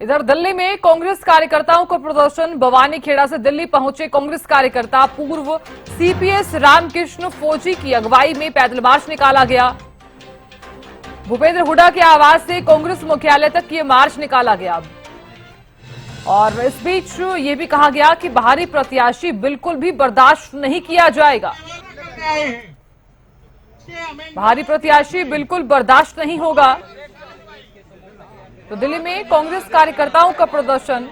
इधर दिल्ली में कांग्रेस कार्यकर्ताओं का प्रदर्शन। भवानी खेड़ा से दिल्ली पहुंचे कांग्रेस कार्यकर्ता। पूर्व सीपीएस रामकृष्ण फौजी की अगुवाई में पैदल मार्च निकाला गया। भूपेंद्र हुड्डा के आवास से कांग्रेस मुख्यालय तक ये मार्च निकाला गया। और इस बीच ये भी कहा गया कि बाहरी प्रत्याशी बिल्कुल भी बर्दाश्त नहीं किया जाएगा। बाहरी प्रत्याशी बिल्कुल बर्दाश्त नहीं होगा। तो दिल्ली में कांग्रेस कार्यकर्ताओं का प्रदर्शन।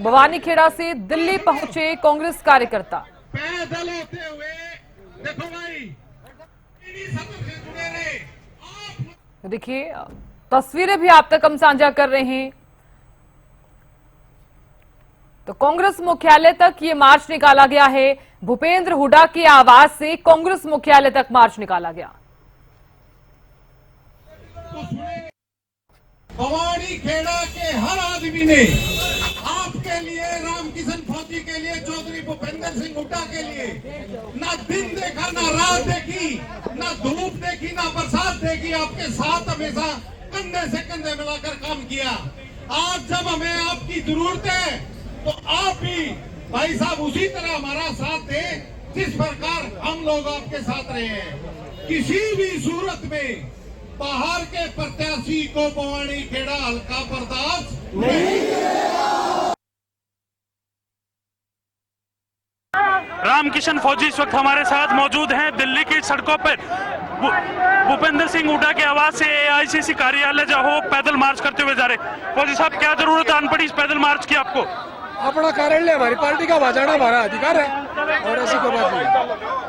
भवानी खेड़ा से दिल्ली पहुंचे कांग्रेस कार्यकर्ता। पैदल होते हुए देखो भाई, देखिए तस्वीरें भी आप तक हम साझा कर रहे हैं। तो कांग्रेस मुख्यालय तक ये मार्च निकाला गया है। भूपेंद्र हुड्डा के आवास से कांग्रेस मुख्यालय तक मार्च निकाला गया। भवानी खेड़ा के हर आदमी ने आपके लिए, रामकिशन फौजी के लिए, चौधरी भूपेंद्र सिंह हुड्डा के लिए ना दिन देखा, ना रात देखी, ना धूप देखी, ना बरसात देखी, आपके साथ हमेशा कंधे से कंधे मिलाकर काम किया। आज जब हमें आपकी जरूरत है तो आप भी भाई साहब उसी तरह हमारा साथ दें जिस प्रकार हम लोग आपके साथ रहे हैं। किसी भी सूरत में बाहर के प्रत्याशी को भवानी खेड़ा हल्का बर्दाश्त नहीं करेगा। रामकिशन फौजी इस वक्त हमारे साथ मौजूद हैं दिल्ली की सड़कों पर। भूपेंद्र सिंह हुड्डा के आवास से एआईसीसी कार्यालय जो हो पैदल मार्च करते हुए जा रहे। फौजी साहब, क्या जरूरत आन पड़ी इस पैदल मार्च की आपको? अपना कार्यालय हमारी पार्टी का बचाना हमारा अधिकार है और ऐसी कोई बात नहीं।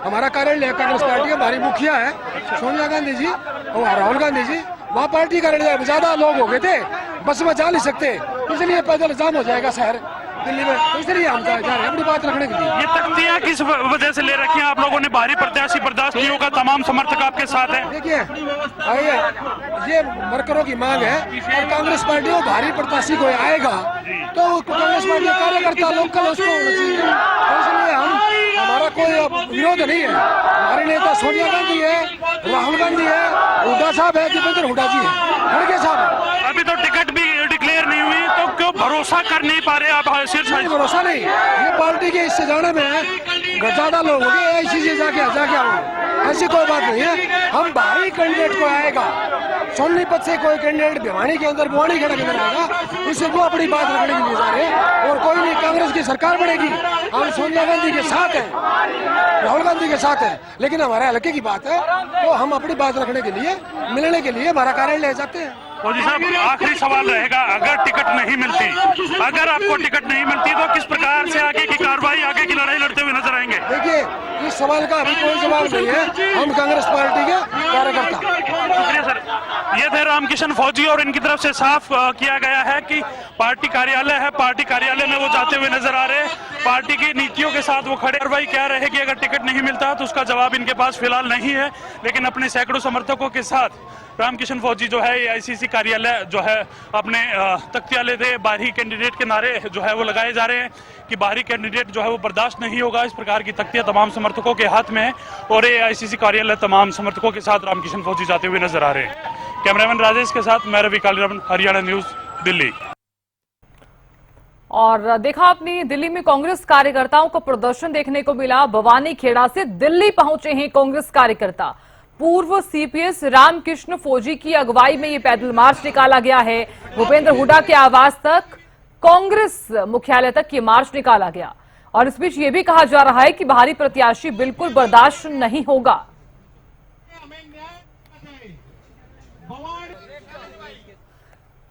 हमारा कार्यालय कांग्रेस पार्टी के हमारी मुखिया है सोनिया गांधी जी और राहुल गांधी जी। वहाँ पार्टी कार्यालय ज्यादा लोग हो गए थे, बस में जा नहीं सकते, इसलिए पैदल जाम हो जाएगा शहर दिल्ली में, तो इसलिए हम जा रहे हैं अपनी बात रखने के लिए। ये तख्तियां किस वजह से ले रखी हैं आप लोगों ने? बाहरी प्रत्याशी बर्दाश्त नहीं होगा, तमाम समर्थक आपके साथ हैं। देखिए आइए, ये वर्करों की मांग है और कांग्रेस पार्टी को भारी प्रत्याशी कोई आएगा तो कांग्रेस पार्टी के कार्यकर्ता लोकल उसको होना चाहिए, तो इसलिए हमारा कोई विरोध नहीं है। हमारे नेता सोनिया गांधी है, राहुल गांधी है, हुड्डा साहब है, भूपेंद्र हुड्डा जी है, खड़गे साहब। अभी तो टिकट भी डिक्लेयर नहीं हुई, तो क्यों भरोसा कर नहीं पा रहे आप? भरोसा नहीं, ये पार्टी के इससे जाने में ज्यादा लोग हो गए, एआईसीसी जाके आओ, ऐसी कोई बात नहीं है। हम बाहरी कैंडिडेट को आएगा, सोनीपत से कोई कैंडिडेट भिवानी के अंदर, भवानी खेड़ा के अंदर आएगा, उससे वो अपनी बात रखने के लिए जा रहे हैं। और कोई नहीं, कांग्रेस की सरकार बनेगी, हम सोनिया गांधी के साथ हैं, राहुल गांधी के साथ हैं, लेकिन हमारे हल्के की बात है तो हम अपनी बात रखने के लिए, मिलने के लिए हमारा कार्यालय जाते हैं। फौजी साहब, आखिरी सवाल रहेगा, अगर टिकट नहीं मिलती, अगर आपको टिकट नहीं मिलती तो किस प्रकार से आगे की कार्रवाई, आगे की लड़ाई लड़ते हुए नजर आएंगे? देखिए इस सवाल का अभी कोई जवाब नहीं है, हम कांग्रेस पार्टी के कार्यकर्ता। शुक्रिया सर। ये थे रामकिशन फौजी और इनकी तरफ से साफ किया गया है कि पार्टी कार्यालय है, पार्टी कार्यालय में वो जाते हुए नजर आ रहे हैं। पार्टी की नीतियों के साथ वो खड़े। कार्रवाई क्या रहेगी अगर टिकट नहीं मिलता तो उसका जवाब इनके पास फिलहाल नहीं है, लेकिन अपने सैकड़ों समर्थकों के साथ रामकिशन फौजी जो है एआईसीसी कार्यालय जो है अपने तख्तियाले दे बाहरी कैंडिडेट के नारे जो है वो लगाए जा रहे हैं कि बाहरी कैंडिडेट जो है वो बर्दाश्त नहीं होगा। इस प्रकार की तख्तियां तमाम समर्थकों के हाथ में है और एआईसीसी कार्यालय तमाम समर्थकों के साथ रामकिशन फौजी जाते हुए नजर आ रहे हैं। कैमरामैन राजेश के साथ मैं रवि कालीराम, हरियाणा न्यूज, दिल्ली। और देखा आपने दिल्ली में कांग्रेस कार्यकर्ताओं का प्रदर्शन देखने को मिला। भवानी खेड़ा से दिल्ली पहुंचे हैं कांग्रेस कार्यकर्ता। पूर्व सीपीएस रामकृष्ण फौजी की अगुवाई में ये पैदल मार्च निकाला गया है। भूपेंद्र हुड्डा के आवास तक, कांग्रेस मुख्यालय तक ये मार्च निकाला गया। और इस बीच ये भी कहा जा रहा है कि बाहरी प्रत्याशी बिल्कुल बर्दाश्त नहीं होगा।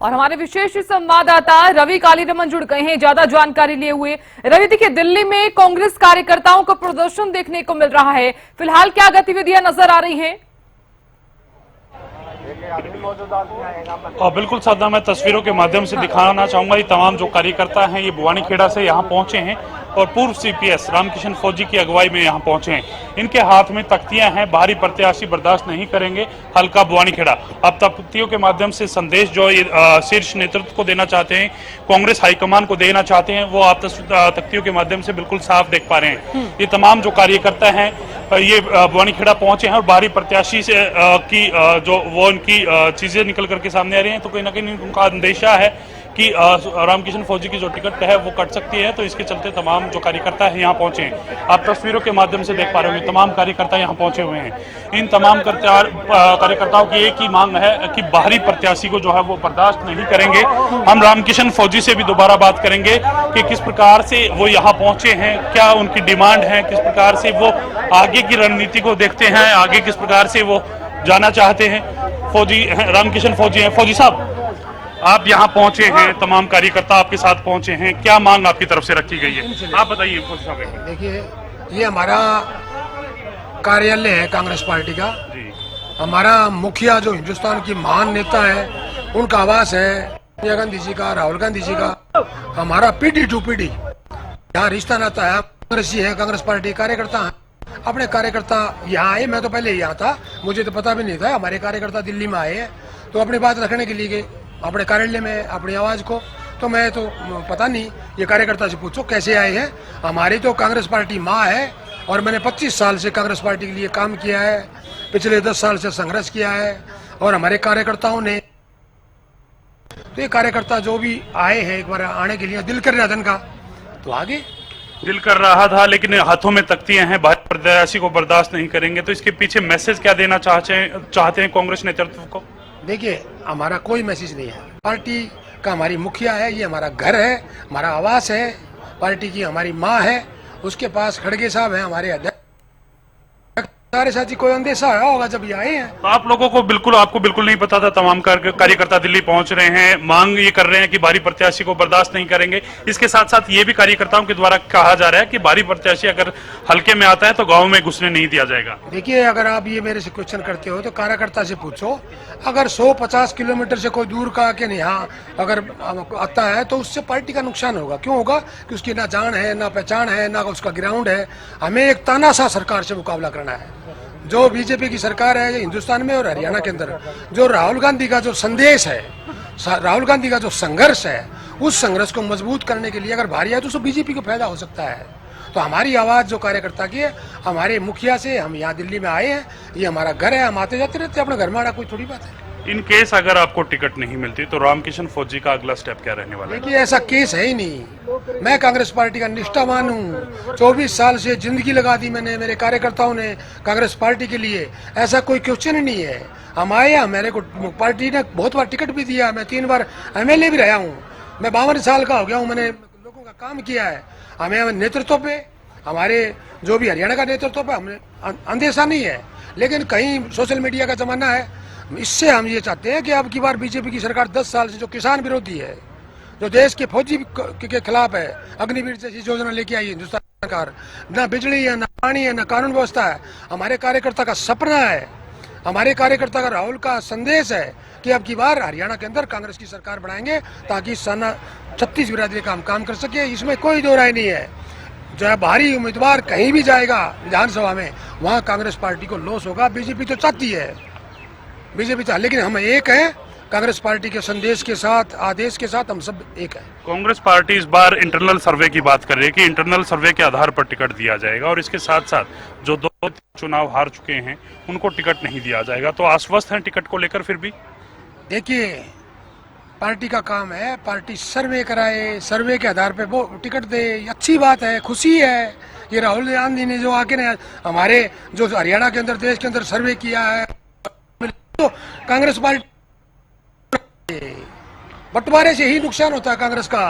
और हमारे विशेष संवाददाता रवि कालीरमन जुड़ गए हैं ज्यादा जानकारी लिए हुए। रवि, देखिए दिल्ली में कांग्रेस कार्यकर्ताओं का प्रदर्शन देखने को मिल रहा है, फिलहाल क्या गतिविधियां नजर आ रही हैं? बिल्कुल साधा, मैं तस्वीरों के माध्यम से दिखाना चाहूंगा। ये तमाम जो कार्यकर्ता हैं ये भवानी खेड़ा से यहाँ पहुंचे हैं और पूर्व सीपीएस रामकिशन फौजी की अगुवाई में यहाँ पहुंचे हैं। इनके हाथ में तख्तियां हैं, बाहरी प्रत्याशी बर्दाश्त नहीं करेंगे, हल्का भवानी खेड़ा। अब तख्तियों के माध्यम से संदेश जो शीर्ष नेतृत्व को देना चाहते हैं, कांग्रेस हाईकमान को देना चाहते हैं, वो आप तख्तियों के माध्यम से बिल्कुल साफ देख पा रहे हैं। ये तमाम जो कार्यकर्ता हैं ये बवानीखेड़ा पहुंचे हैं और बाहरी प्रत्याशी से की जो वो उनकी चीजें निकल करके सामने आ रही हैं, तो कहीं ना कहीं उनका अंदेशा है कि रामकिशन फौजी की जो टिकट है वो कट सकती है। तो इसके चलते तमाम जो कार्यकर्ता है यहाँ पहुंचे हैं। आप तस्वीरों के माध्यम से देख पा रहे होंगे तमाम कार्यकर्ता यहाँ पहुंचे हुए हैं। इन तमाम कार्यकर्ताओं की एक ही मांग है कि बाहरी प्रत्याशी को जो है वो बर्दाश्त नहीं करेंगे। हम रामकिशन फौजी से भी दोबारा बात करेंगे कि किस प्रकार से वो यहाँ पहुंचे हैं, क्या उनकी डिमांड है, किस प्रकार से वो आगे की रणनीति को देखते हैं, आगे किस प्रकार से वो जाना चाहते हैं। फौजी रामकिशन फौजी हैं। फौजी साहब, आप यहाँ पहुंचे हैं, तमाम कार्यकर्ता आपके साथ पहुंचे हैं, क्या मांग आपकी तरफ से रखी गई है, आप बताइए फौजी साहब। देखिए, ये हमारा कार्यालय है कांग्रेस पार्टी का। हमारा मुखिया जो हिंदुस्तान की महान नेता है, उनका आवास है सोनिया गांधी जी का, राहुल गांधी जी का। हमारा पीढ़ी टू पीढ़ी यहाँ रिश्ता नाता है। कांग्रेसी है, कांग्रेस पार्टी कार्यकर्ता है। अपने कार्यकर्ता यहाँ आए, मैं तो पहले यहाँ था, मुझे तो पता भी नहीं था। हमारे कार्यकर्ता दिल्ली में आए हैं तो अपनी बात रखने के लिए गए अपने कार्यालय में अपनी आवाज को। तो मैं तो पता नहीं, ये कार्यकर्ता से पूछो कैसे आए हैं। हमारी तो कांग्रेस पार्टी माँ है और मैंने 25 साल से कांग्रेस पार्टी के लिए काम किया है, पिछले 10 साल से संघर्ष किया है। और हमारे कार्यकर्ताओं ने, तो ये कार्यकर्ता जो भी आए हैं, एक बार आने के लिए दिल कर रहा था इनका, तो आगे दिल कर रहा था, लेकिन हाथों में तख्तियां हैं, बाहरी प्रत्याशी को बर्दाश्त नहीं करेंगे। तो इसके पीछे मैसेज क्या देना चाहते हैं कांग्रेस नेतृत्व को? देखिए, हमारा कोई मैसेज नहीं है। पार्टी का हमारी मुखिया है, ये हमारा घर है, हमारा आवास है, पार्टी की हमारी माँ है, उसके पास खड़गे साहब हैं हमारे अध्यक्ष। सारे साथी कोई अंदेशा आया होगा जब ये आए हैं। तो आप लोगों को आपको बिल्कुल नहीं पता था? तमाम कार्यकर्ता दिल्ली पहुंच रहे हैं, मांग ये कर रहे हैं कि बाहरी प्रत्याशी को बर्दाश्त नहीं करेंगे। इसके साथ साथ ये भी कार्यकर्ताओं के द्वारा कहा जा रहा है कि बाहरी प्रत्याशी अगर हल्के में आता है तो गाँव में घुसने नहीं दिया जाएगा। देखिए, अगर आप ये मेरे से क्वेश्चन करते हो तो कार्यकर्ता से पूछो। अगर 150 किलोमीटर से कोई दूर का के यहाँ अगर आता है तो उससे पार्टी का नुकसान होगा। क्यों होगा? कि उसकी ना जान है, ना पहचान है, ना उसका ग्राउंड है। हमें एक तानाशाह सरकार से मुकाबला करना है। जो बीजेपी की सरकार है हिंदुस्तान में और हरियाणा के अंदर, जो राहुल गांधी का जो संदेश है, राहुल गांधी का जो संघर्ष है, उस संघर्ष को मजबूत करने के लिए अगर भारी है तो उसको बीजेपी को फायदा हो सकता है। तो हमारी आवाज जो कार्यकर्ता की है, हमारे मुखिया से हम यहाँ दिल्ली में आए हैं, ये हमारा घर है, हम आते जाते रहते हैं, अपने घर में आना कोई थोड़ी बात है। इन केस अगर आपको टिकट नहीं मिलती तो रामकिशन फौजी का अगला स्टेप क्या रहने वाला है? देखिए, ऐसा केस है ही नहीं। मैं कांग्रेस पार्टी का निष्ठावान हूँ। 24 साल से जिंदगी लगा दी मैंने, मेरे कार्यकर्ताओं ने कांग्रेस पार्टी के लिए। ऐसा कोई क्वेश्चन ही नहीं है। हम आए हैं, मेरे को पार्टी ने बहुत बार टिकट भी दिया, मैं 3 बार MLA भी रहा हूँ, मैं 52 साल का हो गया हूँ, मैंने लोगों का काम किया है। हमें नेतृत्व पे, हमारे जो भी हरियाणा का नेतृत्व पे हमें अंदेशा नहीं है। लेकिन कहीं सोशल मीडिया का जमाना है, इससे हम ये चाहते हैं कि अब की बार बीजेपी की सरकार 10 साल से जो किसान विरोधी है, जो देश के फौजी के खिलाफ है, अग्निवीर जैसी योजना लेके आई है हिंदुस्तान सरकार, ना बिजली है, ना पानी है, ना कानून व्यवस्था है। हमारे कार्यकर्ता का सपना है, हमारे कार्यकर्ता का राहुल का संदेश है कि अब की बार हरियाणा के अंदर कांग्रेस की सरकार बनाएंगे ताकि सना 36 बिरादरी का हम काम कर सके। इसमें कोई दो राय नहीं है। जो बाहरी उम्मीदवार कहीं भी जाएगा विधानसभा में, वहाँ कांग्रेस पार्टी को लॉस होगा। बीजेपी तो चाहती है, बीजेपी चाह, लेकिन हम एक हैं कांग्रेस पार्टी के संदेश के साथ, आदेश के साथ हम सब एक हैं। कांग्रेस पार्टी इस बार इंटरनल सर्वे की बात कर रही है कि इंटरनल सर्वे के आधार पर टिकट दिया जाएगा और इसके साथ साथ जो 2 चुनाव हार चुके हैं उनको टिकट नहीं दिया जाएगा। तो आश्वस्त हैं टिकट को लेकर? फिर भी देखिए, पार्टी का काम है, पार्टी सर्वे कराए, सर्वे के आधार पे वो टिकट दे, अच्छी बात है, खुशी है। ये राहुल गांधी ने जो आके ने हमारे जो हरियाणा के अंदर, देश के अंदर सर्वे किया है, तो कांग्रेस पार्टी बंटवारे से ही नुकसान होता है कांग्रेस का।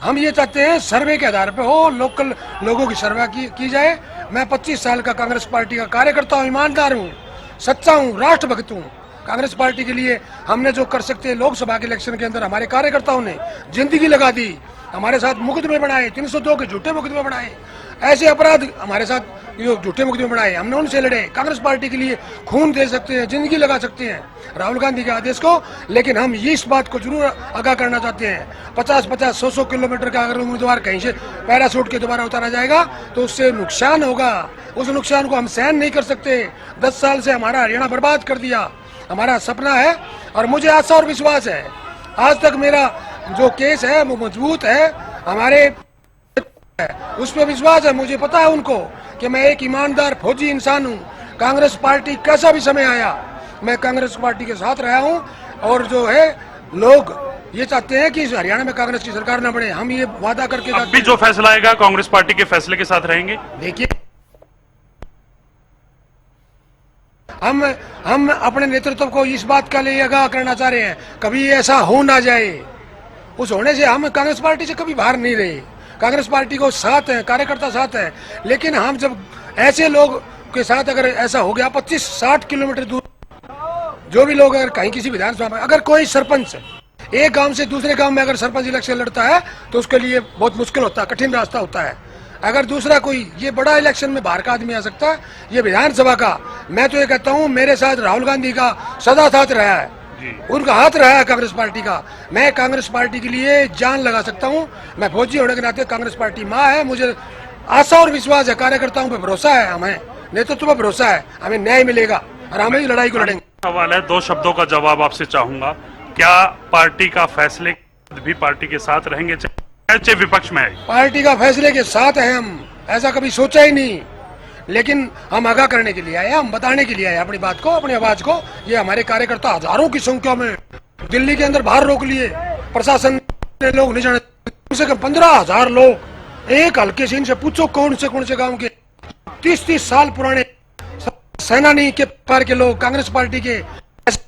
हम ये चाहते हैं सर्वे के आधार पे हो, लोकल लोगों की सर्वे की जाए। मैं 25 साल का कांग्रेस पार्टी का कार्यकर्ता हूँ, ईमानदार हूँ, सच्चा हूँ, राष्ट्रभक्त हूँ। कांग्रेस पार्टी के लिए हमने जो कर सकते हैं, लोकसभा के इलेक्शन के अंदर हमारे कार्यकर्ताओं ने जिंदगी लगा दी, हमारे साथ मुकदमे बनाए, 302 के झूठे मुकदमे बनाए, ऐसे अपराध हमारे साथ जो झूठे मुकदमे बनाए, हमने उनसे लड़े। कांग्रेस पार्टी के लिए खून दे सकते हैं, जिंदगी लगा सकते हैं राहुल गांधी के आदेश को। लेकिन हम इस बात को जरूर आगाह करना चाहते हैं, 50-50, 100 किलोमीटर का अगर उम्मीदवार कहीं से पैराशूट के द्वारा उतारा जाएगा तो उससे नुकसान होगा। उस नुकसान को हम सहन नहीं कर सकते। 10 साल से हमारा हरियाणा बर्बाद कर दिया। हमारा सपना है और मुझे आशा और विश्वास है, आज तक मेरा जो केस है वो मजबूत है, हमारे उस पर विश्वास है। मुझे पता है उनको कि मैं एक ईमानदार फौजी इंसान हूँ। कांग्रेस पार्टी कैसा भी समय आया मैं कांग्रेस पार्टी के साथ रहा हूँ, और जो है लोग ये चाहते हैं कि हरियाणा में कांग्रेस की सरकार न बने। हम ये वादा करके अब भी जो फैसला आएगा कांग्रेस पार्टी के फैसले के साथ रहेंगे। देखिए, हम अपने नेतृत्व को इस बात का लिए आगाह करना चाह रहे हैं, कभी ऐसा हो ना जाए। उस होने से हम कांग्रेस पार्टी से कभी बाहर नहीं रहे। कांग्रेस पार्टी को साथ है, कार्यकर्ता साथ है, लेकिन हम जब ऐसे लोग के साथ अगर ऐसा हो गया 25-60 किलोमीटर दूर जो भी लोग अगर कहीं किसी विधानसभा में अगर कोई सरपंच एक गांव से दूसरे गांव में अगर सरपंच इलेक्शन लड़ता है तो उसके लिए बहुत मुश्किल होता है, कठिन रास्ता होता है। अगर दूसरा कोई ये बड़ा इलेक्शन में बाहर का आदमी आ सकता है, ये विधानसभा का, मैं तो ये कहता हूँ मेरे साथ राहुल गांधी का सदा साथ रहा है, उनका हाथ रहा है कांग्रेस पार्टी का। मैं कांग्रेस पार्टी के लिए जान लगा सकता हूँ। मैं फौजी होने के नाते कांग्रेस पार्टी माँ है, मुझे आशा और विश्वास है, कार्यकर्ताओं पर भरोसा है, हमें नेतृत्व पर भरोसा है, हमें न्याय मिलेगा और हमें इस लड़ाई को लड़ेंगे। सवाल है, 2 शब्दों का जवाब आपसे चाहूंगा, क्या पार्टी का फैसले भी पार्टी के साथ रहेंगे चाहे विपक्ष में है? पार्टी का फैसले के साथ है हम, ऐसा कभी सोचा ही नहीं, लेकिन हम आगाह करने के लिए आए, हम बताने के लिए आए अपनी बात को, अपनी आवाज को। ये हमारे कार्यकर्ता हजारों की संख्या में दिल्ली के अंदर बाहर रोक लिए, प्रशासन ने लोग नहीं जाने, कम से कम 15,000 लोग एक हल्के से, इनसे पूछो कौन से गांव के 30-30 साल पुराने सेनानी के पार के लोग कांग्रेस पार्टी के।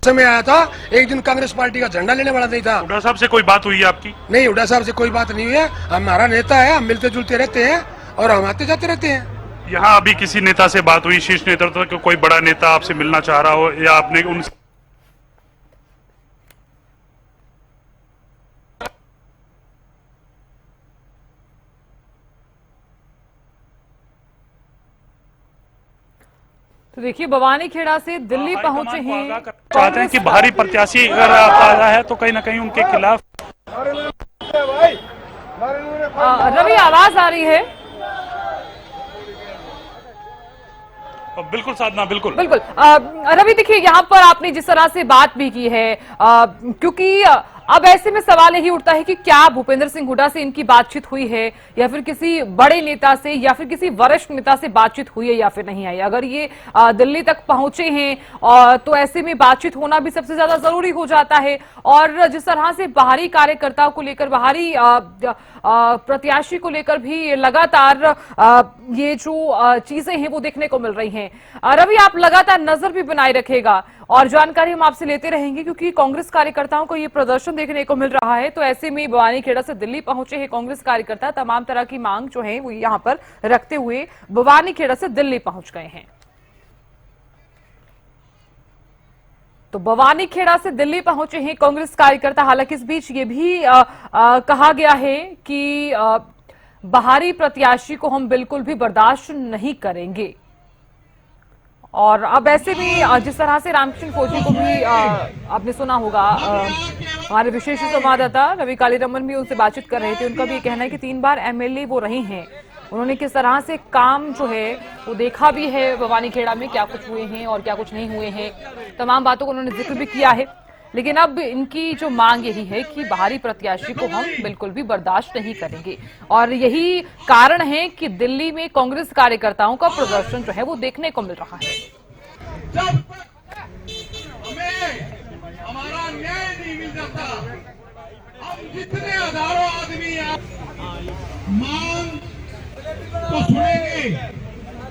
समय आया था एक दिन कांग्रेस पार्टी का झंडा लेने वाला नहीं था। हुड्डा साहब से कोई बात हुई है आपकी? नहीं, हुड्डा साहब से कोई बात नहीं हुई है, हमारा नेता है, हम मिलते जुलते रहते हैं और हम आते जाते रहते हैं। यहाँ अभी किसी नेता से बात हुई, शीर्ष नेतृत्व के कोई बड़ा नेता आपसे मिलना चाह रहा हो या आपने उनसे? तो देखिए, भवानी खेड़ा से दिल्ली पहुंचे हैं, चाहते हैं कि भारी प्रत्याशी अगर आता है तो कहीं ना कहीं उनके खिलाफ। रवि, आवाज आ रही है? बिल्कुल साधना, बिल्कुल बिल्कुल। रवि, देखिए यहाँ पर आपने जिस तरह से बात भी की है, क्योंकि अब ऐसे में सवाल यही उठता है कि क्या भूपेंद्र सिंह हुड्डा से इनकी बातचीत हुई है या फिर किसी बड़े नेता से या फिर किसी वरिष्ठ नेता से बातचीत हुई है या फिर नहीं आई। अगर ये दिल्ली तक पहुंचे हैं तो ऐसे में बातचीत होना भी सबसे ज्यादा जरूरी हो जाता है। और जिस तरह से बाहरी कार्यकर्ताओं को लेकर, बाहरी प्रत्याशी को लेकर भी लगातार ये जो चीजें हैं वो देखने को मिल रही हैं। रवि, आप लगातार नजर भी बनाए रखेगा और जानकारी हम आपसे लेते रहेंगे, क्योंकि कांग्रेस कार्यकर्ताओं को ये प्रदर्शन देखने को मिल रहा है। तो ऐसे में भवानी खेड़ा से दिल्ली पहुंचे हैं कांग्रेस कार्यकर्ता, तमाम तरह की मांग जो है वो यहां पर रखते हुए भवानी खेड़ा से दिल्ली पहुंच गए हैं। तो भवानी खेड़ा से दिल्ली पहुंचे हैं कांग्रेस कार्यकर्ता। हालांकि इस बीच ये भी कहा गया है कि बाहरी प्रत्याशी को हम बिल्कुल भी बर्दाश्त नहीं करेंगे। और अब ऐसे में जिस तरह से रामकृष्ण फौजी को भी आपने सुना होगा, हमारे विशेष संवाददाता रवि कालीरमन भी उनसे बातचीत कर रहे थे, उनका भी कहना है कि 3 बार एमएलए वो रहे हैं, उन्होंने किस तरह से काम जो है वो देखा भी है भवानी खेड़ा में, क्या कुछ हुए हैं और क्या कुछ नहीं हुए हैं, तमाम बातों को उन्होंने जिक्र भी किया है। लेकिन अब इनकी जो मांग यही है कि बाहरी प्रत्याशी को हम बिल्कुल भी बर्दाश्त नहीं करेंगे, और यही कारण है कि दिल्ली में कांग्रेस कार्यकर्ताओं का प्रदर्शन जो है वो देखने को मिल रहा है। जब हमें हमारा न्याय नहीं मिल जाता, हम जितने हजारों आदमी मांग को सुनेंगे,